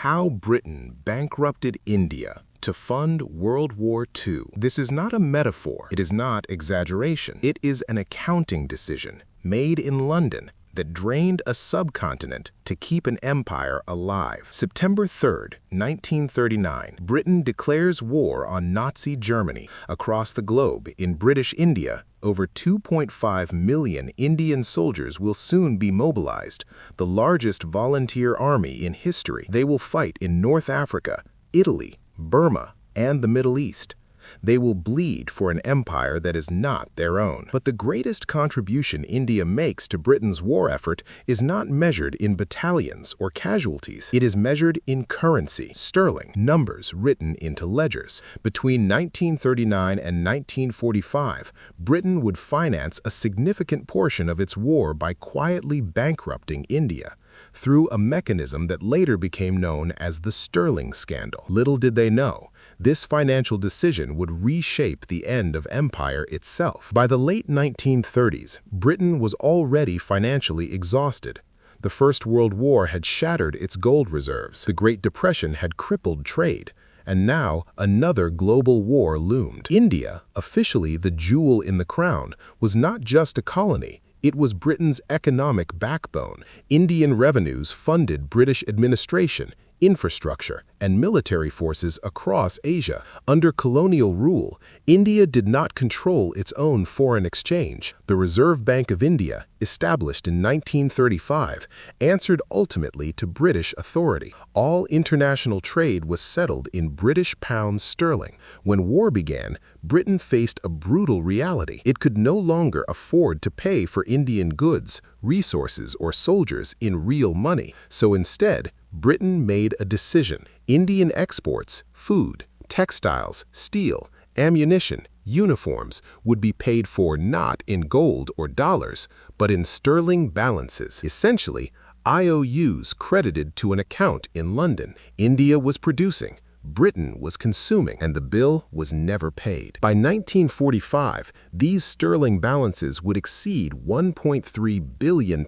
How Britain bankrupted India to fund World War II. This is not a metaphor. It is not exaggeration. It is an accounting decision made in London that drained a subcontinent to keep an empire alive. September 3rd, 1939, Britain declares war on Nazi Germany. Across the globe, in British India, over 2.5 million Indian soldiers will soon be mobilized, the largest volunteer army in history. They will fight in North Africa, Italy, Burma, and the Middle East. They will bleed for an empire that is not their own. But the greatest contribution India makes to Britain's war effort is not measured in battalions or casualties. It is measured in currency, sterling, numbers written into ledgers. Between 1939 and 1945, Britain would finance a significant portion of its war by quietly bankrupting India through a mechanism that later became known as the Sterling Scandal. Little did they know, this financial decision would reshape the end of empire itself. By the late 1930s, Britain was already financially exhausted. The First World War had shattered its gold reserves, the Great Depression had crippled trade, and now another global war loomed. India, officially the jewel in the crown, was not just a colony. It was Britain's economic backbone. Indian revenues funded British administration, infrastructure, and military forces across Asia. Under colonial rule, India did not control its own foreign exchange. The Reserve Bank of India, established in 1935, answered ultimately to British authority. All international trade was settled in British pounds sterling. When war began, Britain faced a brutal reality. It could no longer afford to pay for Indian goods, resources, or soldiers in real money. So instead, Britain made a decision. Indian exports, food, textiles, steel, ammunition, uniforms would be paid for not in gold or dollars, but in sterling balances. Essentially, IOUs credited to an account in London. India was producing, Britain was consuming, and the bill was never paid. By 1945, these sterling balances would exceed £1.3 billion,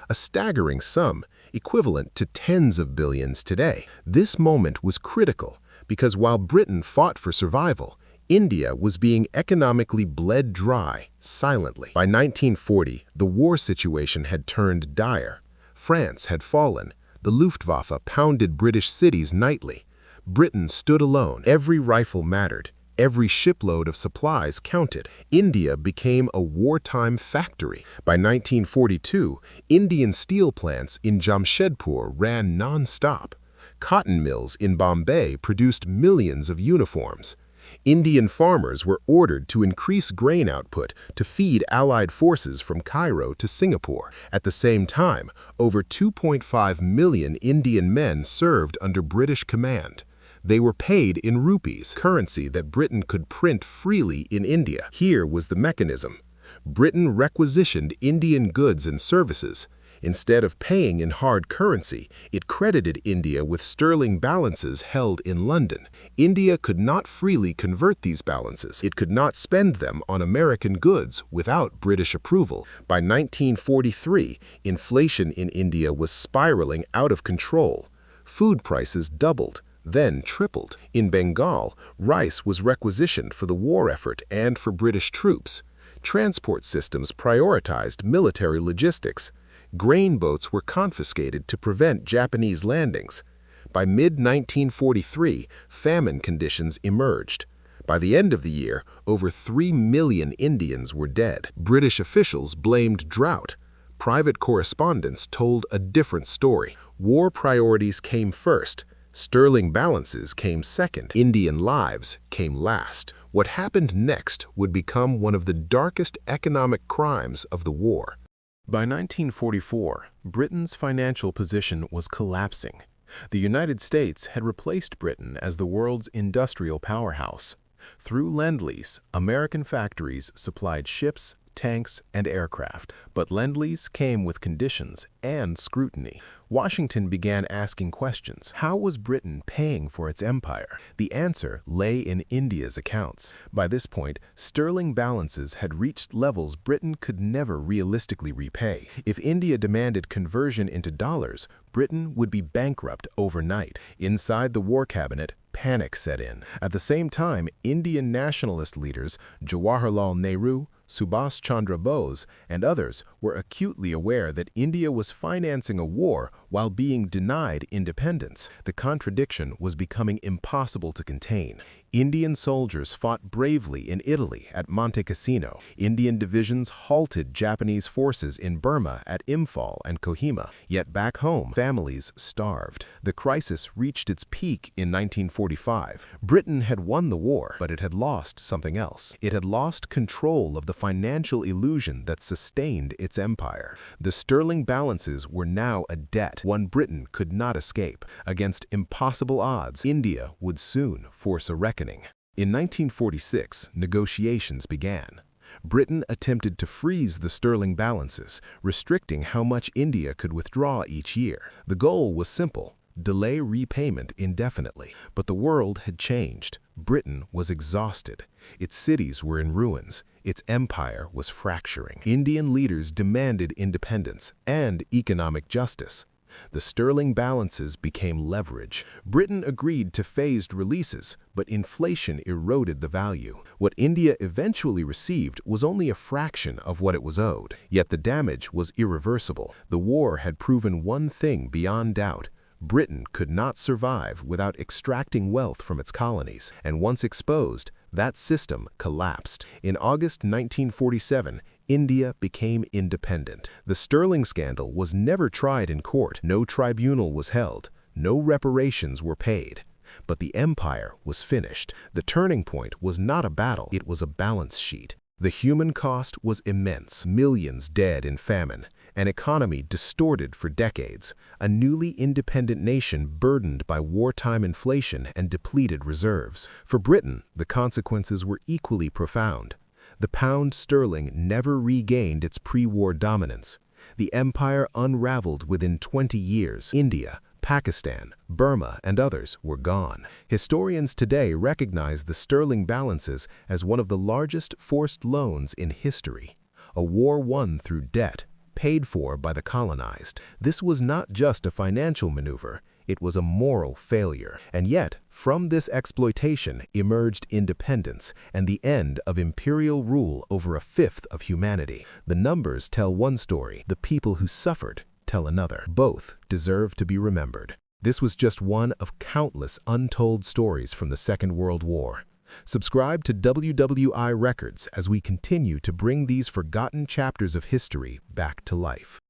a staggering sum equivalent to tens of billions today. This moment was critical because while Britain fought for survival, India was being economically bled dry, silently. By 1940, the war situation had turned dire. France had fallen. The Luftwaffe pounded British cities nightly. Britain stood alone. Every rifle mattered. Every shipload of supplies counted. India became a wartime factory. By 1942, Indian steel plants in Jamshedpur ran non-stop. Cotton mills in Bombay produced millions of uniforms. Indian farmers were ordered to increase grain output to feed Allied forces from Cairo to Singapore. At the same time, over 2.5 million Indian men served under British command. They were paid in rupees, currency that Britain could print freely in India. Here was the mechanism. Britain requisitioned Indian goods and services. Instead of paying in hard currency, it credited India with sterling balances held in London. India could not freely convert these balances. It could not spend them on American goods without British approval. By 1943, inflation in India was spiraling out of control. Food prices doubled, then tripled. In Bengal, rice was requisitioned for the war effort and for British troops. Transport systems prioritized military logistics. Grain boats were confiscated to prevent Japanese landings. By mid-1943, famine conditions emerged. By the end of the year, over 3 million Indians were dead. British officials blamed drought. Private correspondents told a different story. War priorities came first. Sterling balances came second. Indian lives came last. What happened next would become one of the darkest economic crimes of the war. By 1944, Britain's financial position was collapsing. The United States had replaced Britain as the world's industrial powerhouse. Through Lend-Lease, American factories supplied ships, tanks, and aircraft. But Lend-Lease came with conditions and scrutiny. Washington began asking questions. How was Britain paying for its empire? The answer lay in India's accounts. By this point, sterling balances had reached levels Britain could never realistically repay. If India demanded conversion into dollars, Britain would be bankrupt overnight. Inside the war cabinet, panic set in. At the same time, Indian nationalist leaders Jawaharlal Nehru, Subhas Chandra Bose, and others were acutely aware that India was financing a war while being denied independence. The contradiction was becoming impossible to contain. Indian soldiers fought bravely in Italy at Monte Cassino. Indian divisions halted Japanese forces in Burma at Imphal and Kohima. Yet back home, families starved. The crisis reached its peak in 1945. Britain had won the war, but it had lost something else. It had lost control of the financial illusion that sustained its empire. The sterling balances were now a debt, one Britain could not escape. Against impossible odds, India would soon force a reckoning. In 1946, negotiations began. Britain attempted to freeze the sterling balances, restricting how much India could withdraw each year. The goal was simple: delay repayment indefinitely. But the world had changed. Britain was exhausted. Its cities were in ruins. Its empire was fracturing. Indian leaders demanded independence and economic justice. The sterling balances became leverage. Britain agreed to phased releases, but inflation eroded the value. What India eventually received was only a fraction of what it was owed. Yet the damage was irreversible. The war had proven one thing beyond doubt: Britain could not survive without extracting wealth from its colonies, and once exposed, that system collapsed. In August 1947, India became independent. The sterling scandal was never tried in court. No tribunal was held. No reparations were paid. But the empire was finished. The turning point was not a battle, it was a balance sheet. The human cost was immense. Millions dead in famine. An economy distorted for decades. A newly independent nation burdened by wartime inflation and depleted reserves. For Britain, the consequences were equally profound. The pound sterling never regained its pre-war dominance. The empire unraveled within 20 years. India, Pakistan, Burma, and others were gone. Historians today recognize the sterling balances as one of the largest forced loans in history. A war won through debt, paid for by the colonized. This was not just a financial maneuver. It was a moral failure. And yet, from this exploitation emerged independence and the end of imperial rule over a fifth of humanity. The numbers tell one story. The people who suffered tell another. Both deserve to be remembered. This was just one of countless untold stories from the Second World War. Subscribe to WWII Records as we continue to bring these forgotten chapters of history back to life.